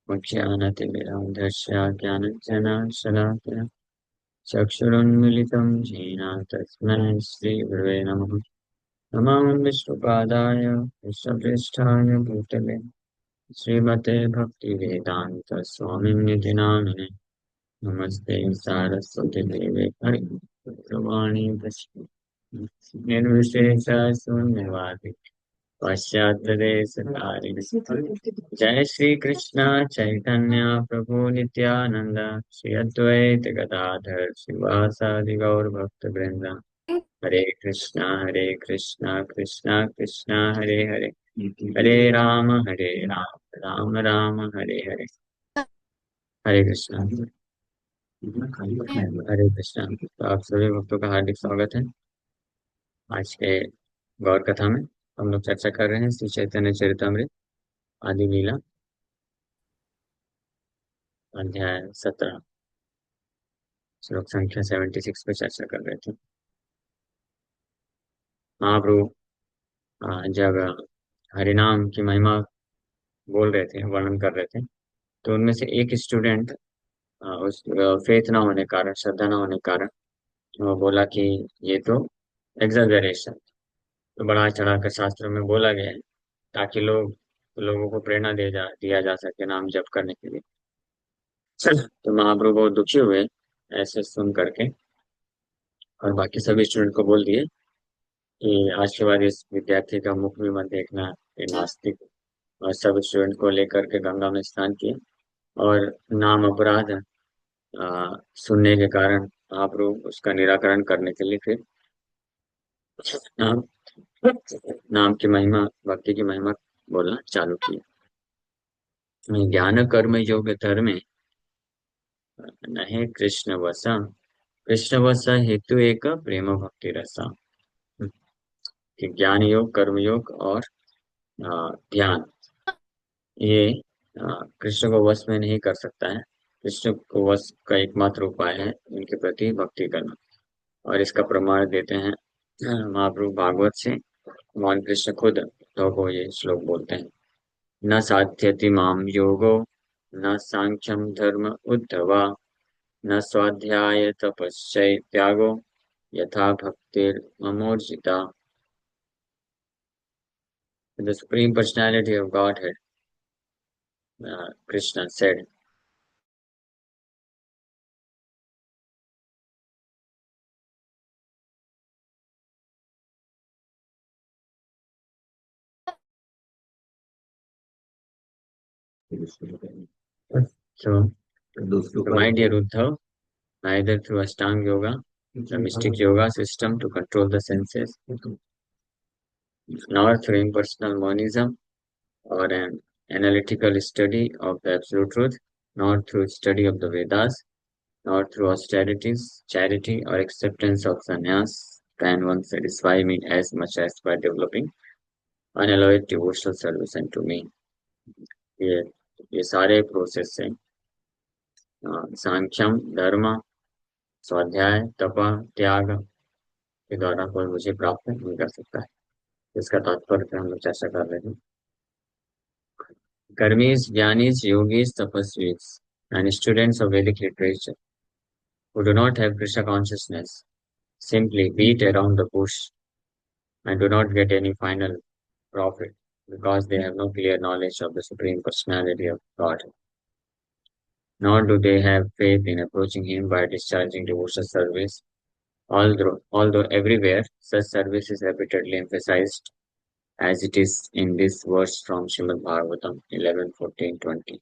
मुख्यानतिमिरन्धस्य ज्ञानञ्जनशलाकया चक्षुरुन्मिलितं येन तस्मै श्रीगुरवे नमः। नमः विष्णुपादाय विश्वप्रेष्ठाय भूतले श्रीमते भक्तिवेदान्त स्वामिनिधि नामिने नमस्ते सारस्वती देवे हरिवाणी निर्विशेष शून्यवादी पाश्चात्यदेशकारिणि जय श्री कृष्ण चैतन्य प्रभु नित्यानंद श्री अद्वैत गदाधर श्रीवासादि गौर भक्त वृंद हरे कृष्णा कृष्णा कृष्णा हरे हरे हरे राम राम राम हरे हरे। हरे कृष्णा। हरे कृष्णा। तो आप सभी भक्तों का हार्दिक स्वागत है। आज के गौर कथा में हम लोग चर्चा कर रहे हैं श्री चैतन्य चरितमृत आदि लीला अध्याय 17 श्लोक संख्या 76 पे चर्चा कर रहे थे। महाप्रभु जब हरिनाम की महिमा बोल रहे थे, वर्णन कर रहे थे, तो उनमें से एक स्टूडेंट उस फेथ ना होने के कारण, श्रद्धा ना होने के कारण वो बोला कि ये तो एग्जैजरेशन, तो बढ़ा चढ़ा कर शास्त्रों में बोला गया है ताकि लोगों को प्रेरणा दिया जा सके नाम जप करने के लिए। तो महाप्रभु बहुत दुखी हुए ऐसे सुन करके, और बाकी सभी स्टूडेंट को बोल दिए कि आज के बाद इस विद्यार्थी का मुख भी मत देखना, ये नास्तिक। और सब स्टूडेंट को लेकर के गंगा में स्नान किए, और नाम अपराध सुनने के कारण महाप्रभु उसका निराकरण करने के लिए फिर नाम नाम की महिमा, भक्ति की महिमा बोलना चालू किया। ज्ञान कर्म योग धर्मे नहे कृष्ण वसा, कृष्ण वसा हेतु एक प्रेम भक्ति रसा। कि ज्ञान योग, कर्म योग और ध्यान, ये कृष्ण को वश में नहीं कर सकता है। कृष्ण को वश का एकमात्र उपाय है उनके प्रति भक्ति करना, और इसका प्रमाण देते हैं महाप्रभु भागवत से। भगवान कृष्ण खुद उद्धव को ये श्लोक बोलते हैं, न साध्यति माम योगो न सांख्यम धर्म उद्धवा न स्वाध्याय तपश्चै त्यागो यथा भक्तिर ममोर्जिता। The Supreme Personality of Godhead, Krishna said, so, my dear Uddhav, neither through Ashtanga Yoga, the mystic yoga system to control the senses, nor through impersonal monism or an analytical study of the absolute truth, nor through study of the Vedas, nor through austerities, charity, or acceptance of sannyas can one satisfy me as much as by developing unalloyed devotional service unto me. ये ये सारे process से सांख्यम, धर्म, स्वाध्याय, तप, त्याग के द्वारा कोई मुझे प्राप्त नहीं कर सकता है। इसका तात्पर्य पे हम लोग चर्चा कर रहे हैं। कर्मीज, ज्ञानीज, योगीज, तपस्वीज and students of Vedic literature who do not have Krishna consciousness simply beat around the bush and do not get any final profit because they have no clear knowledge of the Supreme Personality of God. Nor do they have faith in approaching Him by discharging devotional service, although everywhere such service is repeatedly emphasized, as it is in this verse from Srimad Bhagavatam 11:14-20.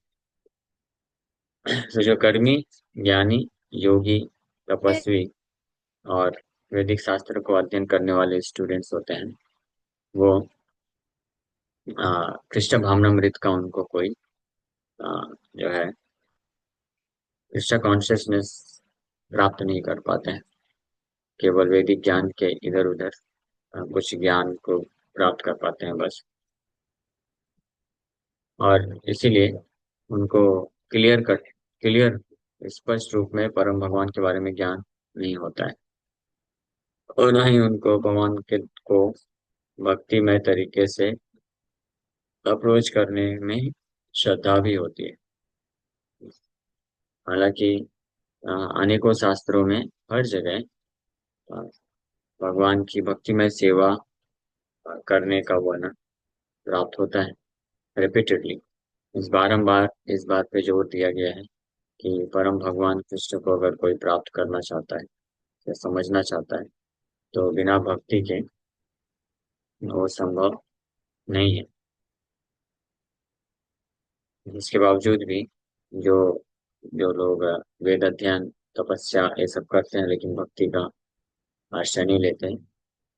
So जो कर्मी, ज्ञानी, योगी, तपस्वी और वैदिक शास्त्र को अध्ययन करने वाले स्टूडेंट्स होते हैं, वो कृष्ण भावनामृत का उनको कोई जो है कृष्ण कॉन्शियसनेस प्राप्त नहीं कर पाते हैं। केवल वैदिक ज्ञान के इधर उधर कुछ ज्ञान को प्राप्त कर पाते हैं बस, और इसीलिए उनको क्लियर स्पष्ट रूप में परम भगवान के बारे में ज्ञान नहीं होता है, और न ही उनको भगवान के को भक्तिमय तरीके से अप्रोच करने में श्रद्धा भी होती है। हालांकि अनेकों शास्त्रों में हर जगह अ, भगवान की भक्तिमय सेवा करने का वर्णन प्राप्त होता है रिपीटेडली। इस बारंबार इस बात पे जोर दिया गया है कि परम भगवान कृष्ण को अगर कोई प्राप्त करना चाहता है या समझना चाहता है तो बिना भक्ति के वो संभव नहीं है। इसके बावजूद भी जो जो लोग वेद अध्ययन तपस्या ये सब करते हैं लेकिन भक्ति का आश्रय नहीं लेते हैं,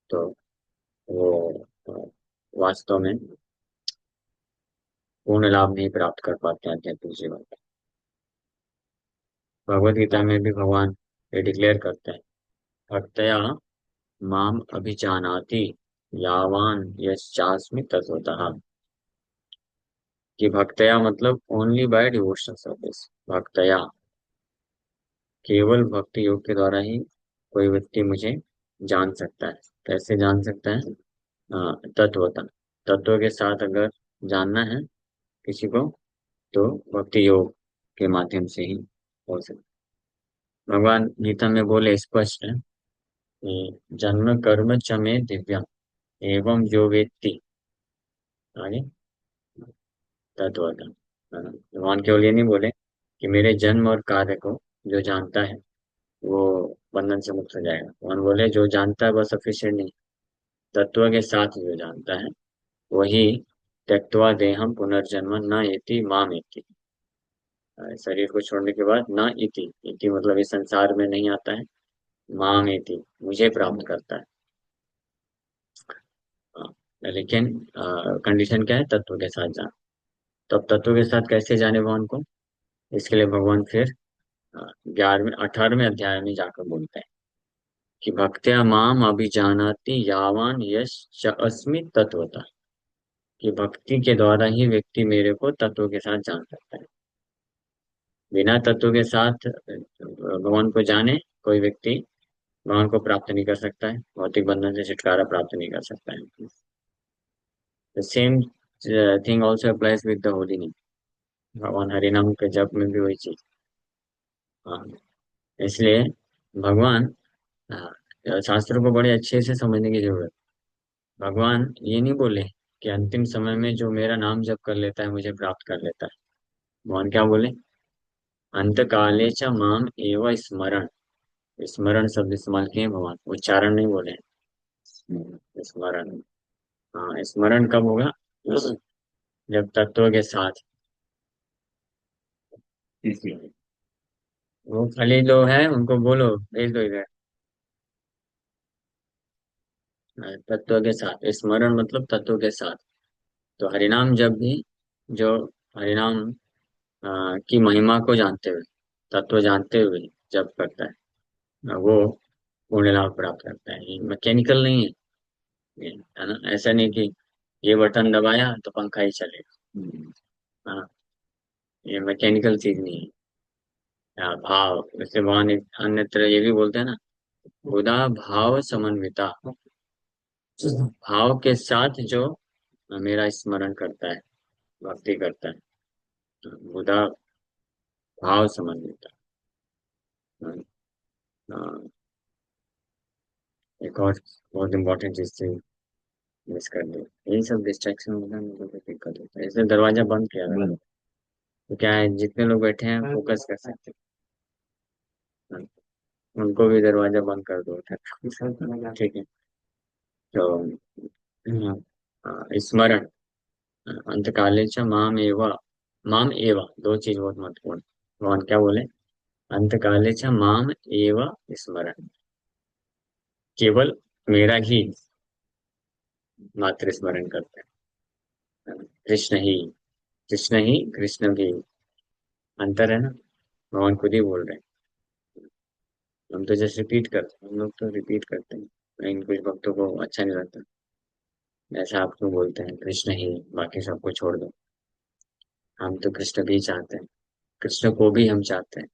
तो वो अ, वास्तव में पूर्ण लाभ नहीं प्राप्त कर पाते हैं आध्यात्मिक जीवन में। भगवत गीता में भी भगवान ये डिक्लेयर करते हैं, भक्तया माम अभिजानाति यावान यश्चास्मि तत्वतः। कि भक्तया मतलब ओनली बाय डिवोशनल सर्विस। भक्तया केवल भक्ति योग के द्वारा ही कोई व्यक्ति मुझे जान सकता है। कैसे जान सकता है? तत्वतः। तत्व के साथ अगर जानना है किसी को तो भक्ति योग के माध्यम से ही हो सकता है। भगवान गीता में बोले स्पष्ट है कि जन्म कर्म च मे दिव्यम एवं जो वेत्ति आगे तत्वतः। भगवान केवल ये नहीं बोले कि मेरे जन्म और कार्य को जो जानता है वो बंधन से मुक्त हो जाएगा। भगवान बोले जो जानता है बस सफिशिएंट नहीं, तत्व के साथ जो जानता है वही त्यक्त्वा देहम पुनर्जन्म न इति माम इति। शरीर को छोड़ने के बाद न इति, इति मतलब इस संसार में नहीं आता है, माम इति मुझे प्राप्त करता है। हाँ, लेकिन कंडीशन क्या है? तत्व के साथ जान। तब तत्व के साथ कैसे जाने भगवान को? इसके लिए भगवान फिर 18वें अध्याय में जाकर बोलते हैं कि भक्त्या माम अभिजानाति यावान यश च अस्मि तत्वतः। कि भक्ति के द्वारा ही व्यक्ति मेरे को तत्व के साथ जान सकता है। बिना तत्व के साथ भगवान को जाने कोई व्यक्ति भगवान को प्राप्त नहीं कर सकता है, भौतिक बंधन से छुटकारा प्राप्त नहीं कर सकता है। The same thing also applies with the holy name. भगवान हरि नाम के जप में भी वही चीज। हाँ, इसलिए भगवान शास्त्रों को बड़े अच्छे से समझने की जरूरत है। भगवान ये नहीं बोले कि अंतिम समय में जो मेरा नाम जप कर लेता है मुझे प्राप्त कर लेता है। भगवान क्या बोले? अंत काले च माम एव स्मरण। स्मरण शब्द इस्तेमाल किए भगवान, उच्चारण नहीं बोले हैं। स्मरण। हाँ, स्मरण कब होगा? जब तत्व के साथ। इसलिए वो खाली जो है उनको बोलो भेज दो इधर। तत्व के साथ स्मरण मतलब तत्व के साथ। तो हरिनाम जब भी जो हरिनाम की महिमा को जानते हुए, तत्व जानते हुए जब करता है वो पुण्य लाभ प्राप्त करता है। ये मैकेनिकल नहीं है। है ना? ऐसा नहीं कि ये बटन दबाया तो पंखा ही चलेगा। हाँ, ये मैकेनिकल चीज नहीं है। भाव जैसे भगवान एक अन्यत्र ये भी बोलते हैं ना, उदा भाव समन्विता। भाव के साथ जो मेरा स्मरण करता है, भक्ति करता है, उदा भाव समन्विता। हाँ, हाँ, एक और बहुत इम्पोर्टेंट चीज थी, मिस कर दी। यही सब डिस्ट्रैक्शन होता है, मुझे तो दिक्कत होता है, इसलिए दरवाजा बंद किया था। तो क्या है, जितने लोग बैठे हैं फोकस कर सकते हैं। हाँ, उनको भी दरवाजा बंद कर दो। ठीक है। तो हाँ, स्मरण अंतकाले च माम एव दो चीज बहुत महत्वपूर्ण। भगवान क्या बोले? अंतकाले च माम एव स्मरण। केवल मेरा ही मात्र स्मरण करते हैं। कृष्ण ही, कृष्ण ही, कृष्ण भी। अंतर है ना? भगवान खुद ही बोल रहे हैं। हम तो जस्ट रिपीट करते हैं, हम लोग तो रिपीट करते हैं, लेकिन कुछ भक्तों को अच्छा नहीं लगता। ऐसा आप क्यों बोलते हैं कृष्ण ही, बाकी सबको छोड़ दो। हम तो कृष्ण भी चाहते हैं, कृष्ण को भी हम चाहते हैं।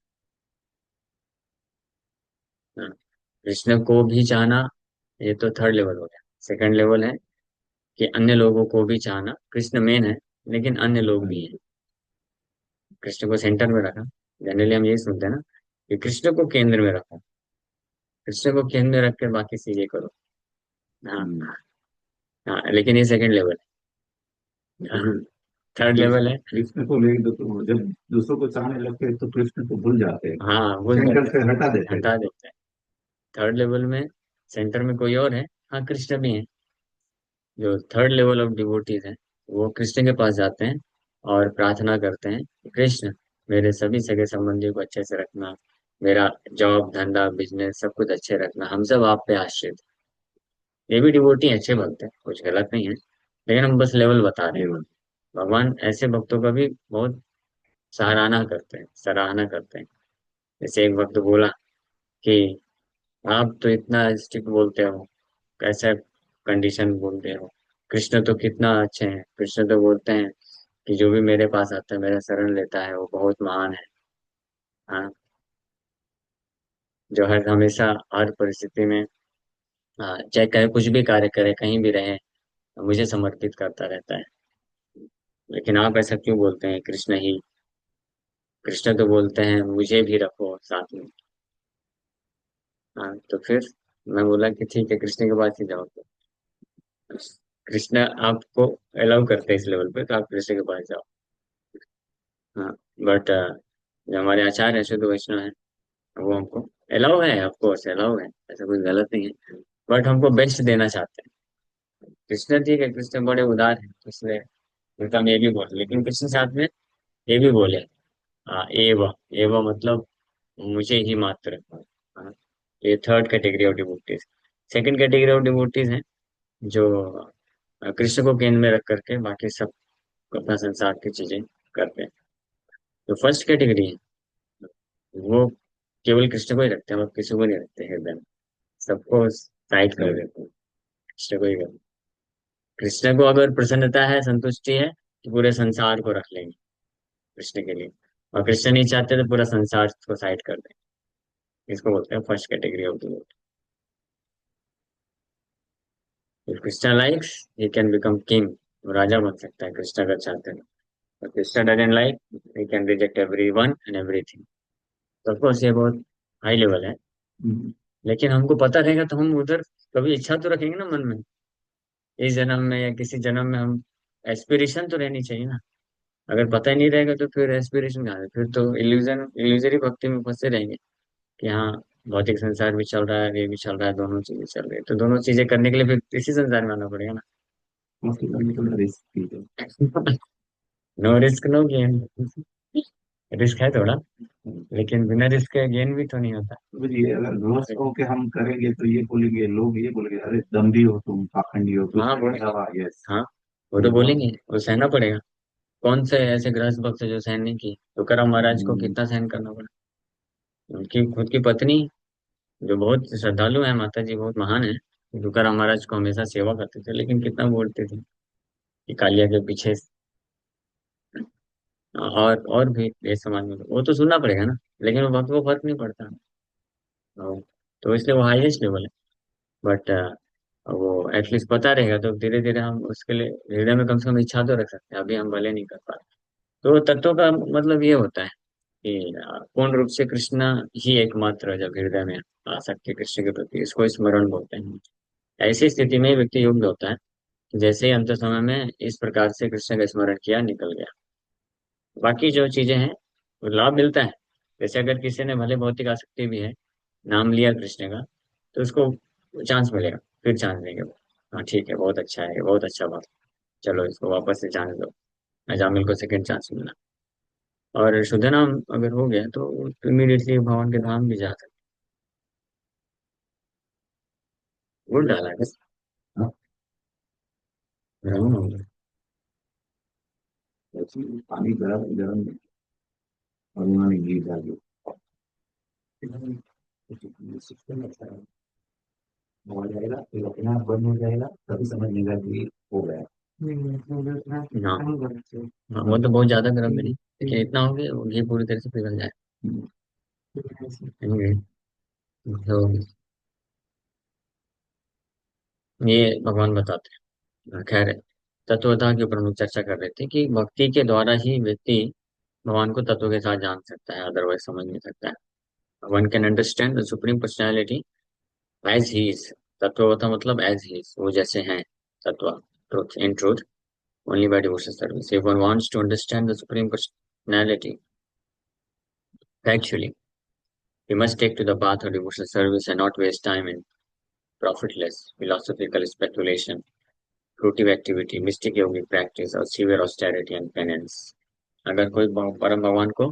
हाँ, कृष्ण को भी चाहना ये तो थर्ड लेवल हो गया। सेकंड लेवल है कि अन्य लोगों को भी चाहना। कृष्ण मेन है लेकिन अन्य लोग भी हैं। कृष्ण को सेंटर में रखा, जनरली हम यही सुनते हैं ना कि कृष्ण को केंद्र में रखो, कृष्ण को केंद्र में रख कर बाकी चीजें करो। हम्म। हाँ। हाँ, लेकिन ये सेकंड लेवल है, थर्ड लेवल कृष्ण है। कृष्ण को ले दो तो जब दूसरों को चाहने लगते हैं तो कृष्ण को भूल जाते हैं, हाँ, भूल सेंटर जाते से हटा हैं, देते हैं। हटा देते हैं। थर्ड लेवल में सेंटर में कोई और है। हाँ, कृष्ण भी है। जो थर्ड लेवल ऑफ डिवोटीज हैं, वो कृष्ण के पास जाते हैं और प्रार्थना करते हैं कि कृष्ण, मेरे सभी सगे संबंधियों को अच्छे से रखना, मेरा जॉब धंधा बिजनेस सब कुछ अच्छे रखना, हम सब आप पे आश्रित हैं। ये भी डिवोटी अच्छे भक्त हैं, कुछ गलत नहीं है, लेकिन हम बस लेवल बता रहे हैं। केवल। भगवान ऐसे भक्तों का भी बहुत सराहना करते हैं, सराहना करते हैं। जैसे एक भक्त बोला कि आप तो इतना स्ट्रिक्ट बोलते हो, कैसे कंडीशन बोलते हो, कृष्ण तो कितना अच्छे हैं, कृष्ण तो बोलते हैं कि जो भी मेरे पास आता है, मेरा शरण लेता है, वो बहुत महान है। हाँ, जो हर हमेशा हर परिस्थिति में, हाँ, चाहे कहीं कुछ भी कार्य करे, कहीं भी रहे, मुझे समर्पित करता रहता है। लेकिन आप ऐसा क्यों बोलते हैं, कृष्ण ही, कृष्ण तो बोलते हैं मुझे भी रखो साथ में। हाँ, तो फिर मैं बोला कि ठीक है, कृष्ण के पास ही जाओ तो। कृष्ण आपको अलाउ करते हैं इस लेवल पे, तो आप कृष्ण के पास जाओ। हाँ, बट जो हमारे आचार्य हैं, शुद्ध वैष्णव है, वो हमको अलाउ है, आपको अलाउ है, ऐसा कुछ गलत नहीं है, बट हमको बेस्ट देना चाहते हैं। कृष्ण ठीक है, कृष्ण बड़े उदार है, इसलिए उनका हम ये भी बोले, लेकिन कृष्ण साथ में ये भी बोले, हाँ, एव, एव मतलब मुझे ही मात्र। हाँ, ये third category of devotees. Second category of devotees हैं जो कृष्ण को केंद्र में रख करके बाकी सब अपना संसार की चीजें करते हैं। जो फर्स्ट कैटेगरी है, वो केवल कृष्ण को ही रखते हैं और किसी को नहीं रखते हृदय में, सबको साइड कर देते हैं, कृष्ण को ही करते हैं। कृष्ण को अगर प्रसन्नता है, संतुष्टि है, तो पूरे संसार को रख लेंगे कृष्ण के लिए, और कृष्ण नहीं चाहते तो पूरा संसार को साइड कर देंगे। इसको बोलते हैं first category of the. If Krishna likes, he can become king, राजा बन सकता है कृष्ण अगर चाहते हैं। और Krishna doesn't like, he can reject everyone and everything. तो ऑफकोर्स ये बहुत हाई लेवल है, हम्म। लेकिन हमको पता रहेगा तो हम उधर कभी इच्छा तो रखेंगे ना मन में, इस जन्म में या किसी जन्म में हम, एस्पिरेशन तो रहनी चाहिए ना। अगर पता ही नहीं रहेगा तो फिर एस्पिरेशन कहाँ है, फिर तो इल्यूजन, इल्यूजरी भक्ति में फंसे रहेंगे कि हाँ, भौतिक संसार भी चल रहा है, ये भी चल रहा है, दोनों चीजें चल रही है, तो दोनों चीजें करने के लिए फिर इसी संसार में आना पड़ेगा ना। हॉस्पिटल में थोड़ा रिस्क भी है। No risk no gain. Risk है थोड़ा, लेकिन बिना रिस्क के गेन भी तो नहीं होता। ये अगर ग्रस्त होके हम करेंगे तो ये बोलेंगे, लोग ये बोलेंगे, अरे दम्भी हो तुम, पाखंडी हो, हाँ, कृष्ण वो, ने कहा यस। हाँ, वो तो बोलेंगे, वो सहना पड़ेगा। कौन से ऐसे गृहस्थ भक्त है जो सहन नहीं किए, तुकाराम महाराज को कितना सहन करना पड़ा। उनकी खुद की पत्नी, जो बहुत श्रद्धालु है, माता जी बहुत महान है, तुकाराम महाराज को हमेशा सेवा करते थे, लेकिन कितना बोलते थे कि कालिया के पीछे। और भी देश समाज में वो तो सुनना पड़ेगा ना, लेकिन वो भक्त को फर्क नहीं पड़ता। तो इसलिए वो हाईएस्ट लेवल है। बट वो एटलीस्ट पता रहेगा तो धीरे धीरे हम उसके लिए हृदय में कम से कम इच्छा तो रख सकते हैं, अभी हम भले नहीं कर पा रहे। तो तत्वों का मतलब ये होता है कि पूर्ण रूप से कृष्ण ही एकमात्र जब हृदय में आ सकते कृष्ण के प्रति, इसको स्मरण बोलते हैं। ऐसी स्थिति में व्यक्ति युक्त होता है कि जैसे ही अंत समय में इस प्रकार से कृष्ण का स्मरण किया, निकल गया। बाकी जो चीजें हैं, वो लाभ मिलता है। जैसे अगर किसी ने भले भौतिक आसक्ति भी है, नाम लिया कृष्ण का, तो उसको चांस मिलेगा, फिर चांस देंगे वो। हाँ ठीक है, बहुत अच्छा है, बहुत अच्छा बात, चलो इसको वापस से चांस दो। अजामिल को सेकंड चांस मिला, और शुद्ध नाम अगर हो गया तो इमीडिएटली भगवान के धाम भी जा सकते। गुड़ डाला है बस। हाँ, हम्म। उसमें पानी गरम गरम और उन्होंने घी डाल दिया। सिस्टम अच्छा है, हो जाएगा फिर अपने आप बंद हो जाएगा, तभी समझ लेगा कि हो गया। हाँ, हाँ, वो तो बहुत ज्यादा गर्म भी नहीं, लेकिन इतना हो गया वो घी पूरी तरह से पिघल जाए। Anyway, तो ये भगवान बताते हैं। खैर, तत्वता के ऊपर हम लोग चर्चा कर रहे थे कि भक्ति के द्वारा ही व्यक्ति भगवान को तत्व के साथ जान सकता है, अदरवाइज समझ नहीं सकता है। One can understand the supreme personality as he is. तत्व का मतलब एज ही इज, वो जैसे हैं। तत्व, truth, in truth, only by devotional service. If one wants to understand the supreme personality factually, we must take to the path of devotional service and not waste time in profitless philosophical speculation, fruitive activity, mystic yogic practice, or severe austerity and penance. अगर कोई परम भगवान को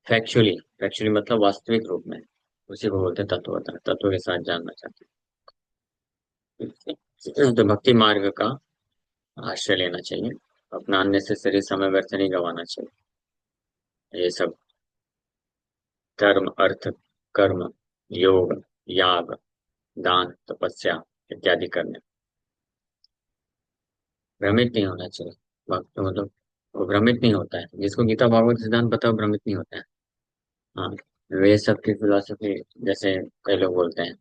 factually, factually मतलब वास्तविक रूप में, उसी को बोलते हैं तत्वता, तत्व के साथ जानना चाहते हैं, तो भक्ति मार्ग का आश्रय लेना चाहिए। अपना अननेसेसरी समय व्यर्थ नहीं गंवाना चाहिए। ये सब धर्म, अर्थ, कर्म, योग, याग, दान, तपस्या इत्यादि करने, भ्रमित नहीं होना चाहिए। भक्त मतलब वो भ्रमित नहीं होता है, जिसको गीता भागवत सिद्धांत पता है वो भ्रमित नहीं होता है। हाँ, वे सब की फिलोसफी, जैसे कई लोग बोलते हैं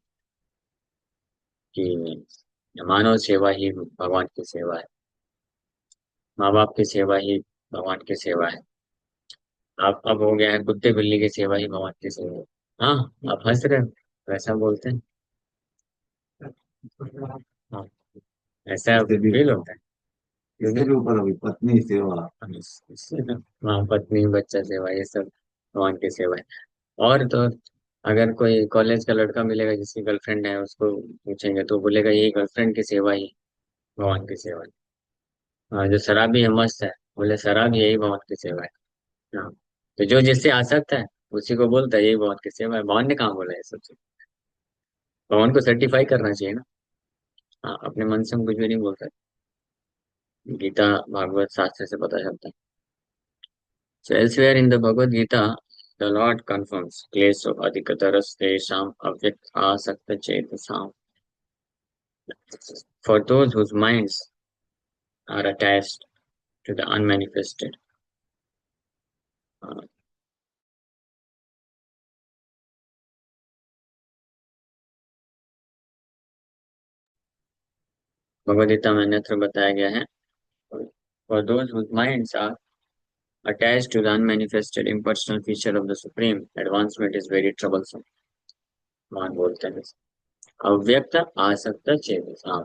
कि मानव सेवा ही भगवान की सेवा है, माँ बाप की सेवा ही भगवान की सेवा है। आप अब हो गया है कुत्ते बिल्ली की सेवा ही भगवान की सेवा है। हाँ, आप हंस रहे हो, वैसा बोलते हैं। हाँ, ऐसा इससे भी फील होता है इससे क्योंकि भी ऊपर होगी पत्नी सेवा। माँ, पत्नी, बच्चा सेवा, ये सब भगवान की सेवा है। और तो अगर कोई कॉलेज का लड़का मिलेगा जिसकी गर्लफ्रेंड है, उसको पूछेंगे तो बोलेगा यही गर्लफ्रेंड की सेवा ही भगवान की सेवा है। हाँ, जो शराबी है मस्त है, बोले शराब यही भगवान की सेवा है। हाँ, तो जो जिससे आसक्त है उसी को बोलता है यही भगवान की सेवा है। भगवान ने कहाँ बोला है सबसे? भगवान को सर्टिफाई करना चाहिए ना। हाँ, अपने मन से हम कुछ भी नहीं बोल सकते। गीता भागवत शास्त्र से पता चलता है। So elsewhere in the Bhagavad Gita, the Lord confirms क्लेशो अधिकतरस्तेषाम् अव्यक्त आसक्त चेतसाम्, for those whose minds are attached to the unmanifested. uh, Bhagavad Gita में अन्यत्र बताया गया है, for those whose minds are attached to the unmanifested impersonal feature of the Supreme, advancement is very troublesome. मान बोलते हैं अव्यक्त आसक्त चेतसा,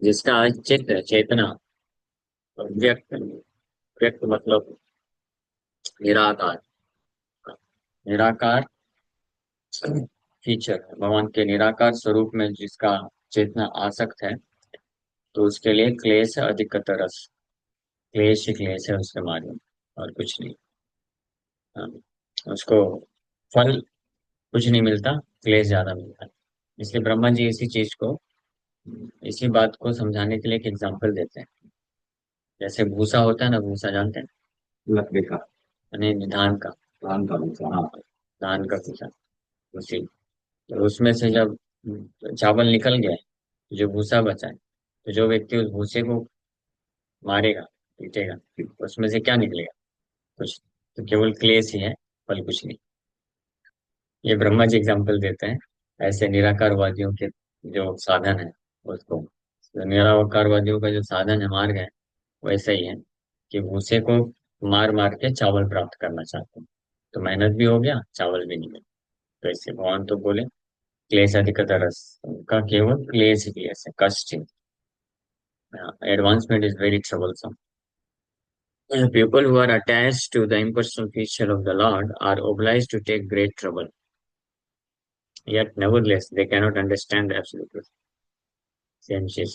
जिसका चित्त चेतना व्यक्त, व्यक्त मतलब निराकार, निराकार फीचर है भगवान के निराकार स्वरूप में जिसका चेतना आसक्त है, तो उसके लिए क्लेश है अधिकतर रस। क्लेश ही क्लेश है उसके मार्ग में, और कुछ नहीं। हाँ, उसको फल कुछ नहीं मिलता, क्लेश ज्यादा मिलता है। इसलिए ब्रह्मा जी इसी चीज को, इसी बात को समझाने के लिए एक एग्जाम्पल देते हैं। जैसे भूसा होता है ना, भूसा जानते हैं? लकड़ी का, यानी धान का। धान का भूसा, हाँ। धान का भूसा, उसी, तो उसमें से जब चावल निकल गया, जो भूसा बचा है, तो जो व्यक्ति उस भूसे को मारेगा, पीटेगा, उसमें से क्या निकलेगा? कुछ, तो केवल क्लेश ही है, फल कुछ नहीं। ये ब्रह्मा जी एग्जाम्पल देते हैं ऐसे निराकारवादियों के जो साधन है उसको। तो निराकारवादियों का जो साधन है, मार्ग है, वैसा ही है कि भूसे को मार मार के चावल प्राप्त करना चाहते हैं। तो मेहनत भी हो गया, चावल भी नहीं मिला। तो इससे भगवान तो बोले क्लेश अधिकतर रस, उनका केवल क्लेश ही क्लेश है, कष्ट ही। Advancement is very troublesome. People who are attached to the impersonal feature of the Lord are obliged to take great trouble. Yet, nevertheless, they cannot understand the absolute truth. Same चीज,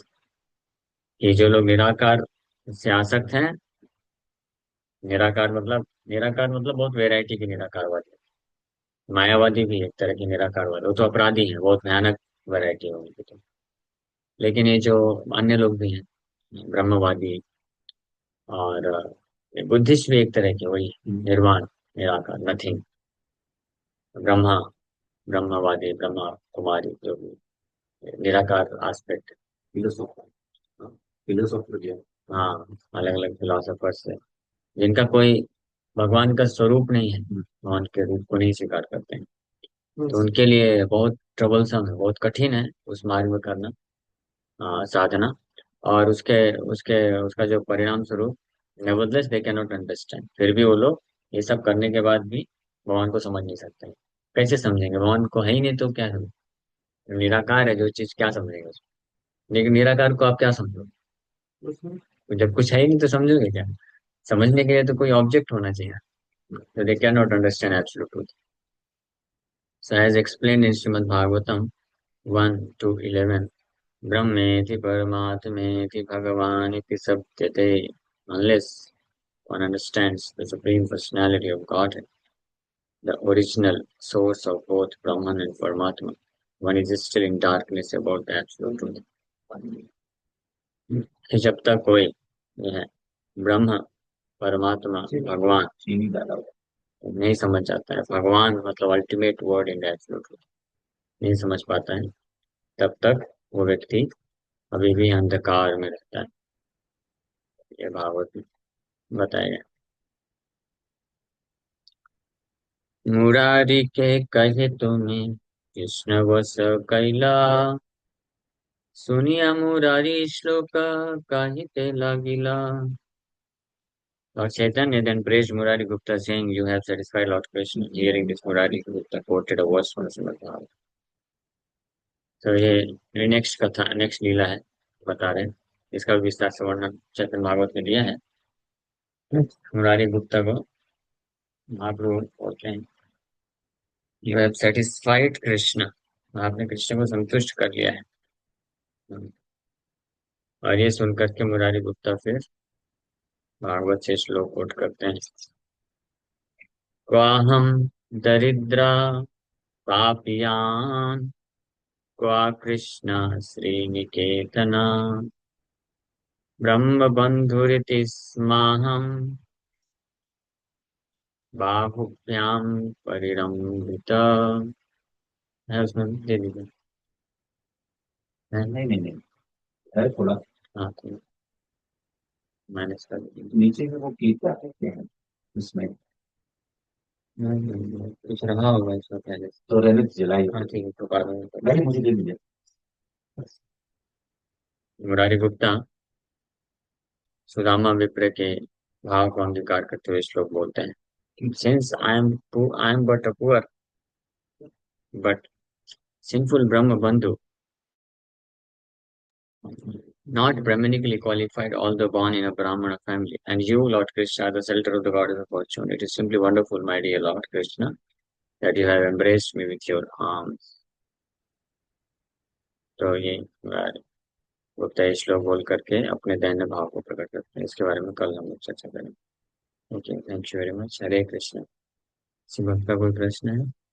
ये जो लोग निराकार से आसक्त हैं, निराकार मतलब बहुत वैरायटी के निराकारवादी। मायावादी भी एक तरह के निराकारवादी, वो तो अपराधी हैं, बहुत भयानक वैरायटी है उनकी तो। लेकिन ये जो अन्य लोग भी हैं, ब्रह्मवादी और बुद्धिस्ट भी एक तरह के, वही निर्वाण, निराकार, नथिंग, ब्रह्मा, ब्रह्मवादी, ब्रह्मा कुमारी, जो भी निराकार एस्पेक्ट। फिलोसोफर, फिलोसोफर जो हाँ, अलग अलग फिलोसफर्स है जिनका कोई भगवान का स्वरूप नहीं है, भगवान के रूप को नहीं स्वीकार करते हैं। तो उनके लिए बहुत ट्रबलसम है, बहुत कठिन है उस मार्ग में करना, साधना। और उसके उसके उसका जो परिणाम स्वरूप nevertheless they can not understand, फिर भी वो लोग ये सब करने के बाद भी भगवान को समझ नहीं सकते। कैसे समझेंगे, भगवान को है ही नहीं तो क्या समझेंगे? निराकार है जो चीज, क्या समझेंगे उसको? लेकिन निराकार को आप क्या समझोगे उसमें? तो जब कुछ है ही नहीं तो समझोगे क्या? समझने के लिए तो कोई ऑब्जेक्ट होना चाहिए। तो they can not understand absolute truth. So as explain in Shrimad Bhagavatam 1 to 11, ब्रह्मेति परमात्मेति भगवान इति सत्यते, unless one understands the Supreme Personality of Godhead, the original source of both Brahman and Paramatma, one is still in darkness about the absolute truth. कि जब तक कोई यह ब्रह्म, परमात्मा, भगवान चीनी डाला हुआ। नहीं समझ जाता है, भगवान मतलब ultimate word in absolute truth नहीं समझ पाता है, तब तक वो व्यक्ति अभी भी अंधकार में रहता है। ये भागवत में बताया गया। मुरारी के कहे तुम्हें कृष्ण वस कैला, सुनिया मुरारी श्लोक काहिते लागिला। Lord Chaitanya then praised Murari Gupta, saying, "You have satisfied Lord Krishna." Hearing this, Murari Gupta quoted a verse from Srimad Bhagavatam. तो ये नेक्स्ट कथा, नेक्स्ट लीला है, बता रहे हैं। इसका भी विस्तार से वर्णन चैतन्य भागवत में दिया है। मुरारी गुप्ता को महाप्रभु बोलते हैं, यू हैव सेटिस्फाइड कृष्ण, आपने कृष्ण को संतुष्ट कर लिया है। और ये सुनकर के मुरारी गुप्ता फिर भागवत से श्लोक कोट करते हैं। क्वाहम दरिद्रा पापियान, क्वा कृष्ण श्रीनिकेतना, ब्रह्म बंधुरिति स्माहम बाहुभ्याम परिरंभित। है उसमें दे दीजिए। है? नहीं नहीं नहीं, है थोड़ा हाँ तो माइनस कर दीजिए। नीचे में वो गीता कहते हैं उसमें। कुछ रहा होगा इसका पहले से। तो रहने जलाई हाँ ठीक है, तो बाद में नहीं, मुझे दे दीजिए। मुरारी गुप्ता सुदामा विप्र के भाव को अंगीकार करते हुए श्लोक बोलते हैं, since I am but a poor but sinful Brahma Bandhu, not Brahmanically qualified, although born in a Brahmana family. And you, Lord Krishna, are the shelter of the goddess of fortune. It is simply wonderful, my dear Lord Krishna, that you have embraced me with your arms. तो ये गुप्ता ये श्लोक बोल करके अपने दैन्य भाव को प्रकट करते हैं। इसके बारे में कल हम लोग चर्चा करेंगे। Okay, thank you very much. Hare Krishna. किसी भक्त का कोई प्रश्न है?